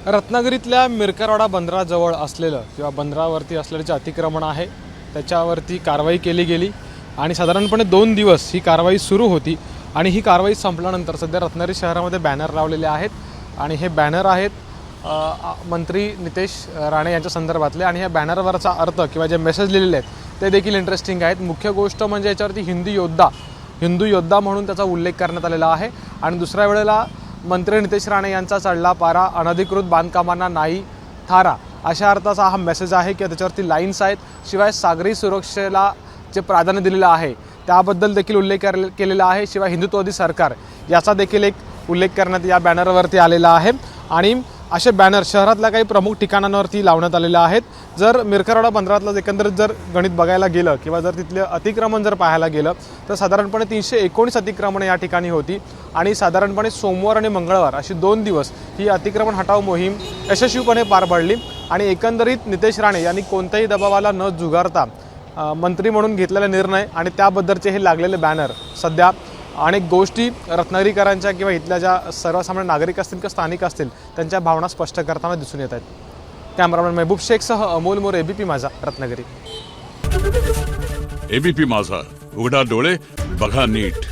रत्नागिरीतल्या मिरकरवाडा बंदराजवळ असलेलं किंवा बंदरावरती असलेलं जे अतिक्रमण आहे त्याच्यावरती कारवाई केली गेली आणि साधारणपणे 2 दिवस ही कारवाई सुरू होती आणि ही कारवाई संपल्यानंतर सध्या रत्नागिरी शहरामध्ये बॅनर लावलेले आहेत आणि हे बॅनर आहेत मंत्री नितेश राणे यांच्या संदर्भातले आणि ह्या बॅनरवरचा अर्थ किंवा जे मेसेज लिहिलेले आहेत ते देखील इंटरेस्टिंग आहेत। मुख्य गोष्ट म्हणजे याच्यावरती हिंदू योद्धा म्हणून त्याचा उल्लेख करण्यात आलेला आहे आणि दुसऱ्या वेळेला मंत्री नितेश राणे यांचा चढला पारा, अनधिकृत बांधकामांना नाही थारा, अशा अर्थाचा हा मेसेज आहे की त्याच्यावरती लाईन्स आहेत। शिवाय सागरी सुरक्षेला जे प्राधान्य दिलेलं आहे त्याबद्दल देखील उल्लेख केलेला आहे। शिवाय हिंदुत्ववादी सरकार याचा देखील एक उल्लेख करण्यात या बॅनरवरती आलेला आहे आणि असे बॅनर शहरातल्या काही प्रमुख ठिकाणांवरती लावण्यात आलेले आहेत। जर मिरकरवाडा बंदरातलं एकंदरीत जर गणित बघायला गेलं किंवा जर तिथले अतिक्रमण जर पाहायला गेलं तर साधारणपणे 319 अतिक्रमण या ठिकाणी होती आणि साधारणपणे सोमवार आणि मंगळवार अशी 2 दिवस ही अतिक्रमण हटाव मोहीम यशस्वीपणे पार पडली आणि एकंदरीत नितेश राणे यांनी कोणत्याही दबावाला न झुगारता मंत्री म्हणून घेतलेला निर्णय आणि त्याबद्दलचे हे लागलेले बॅनर सध्या अनेक गोष्टी रत्नागिरीकरांच्या किंवा इथल्या ज्या सर्वसामान्य नागरिक असतील किंवा स्थानिक असतील त्यांच्या भावना स्पष्ट करताना दिसून येत आहेत। कॅमेरामॅन महबूब शेखसह अमोल मोरे, एबीपी माझा, रत्नागिरी। एबीपी माझा, उघडा डोळे बघा नीट।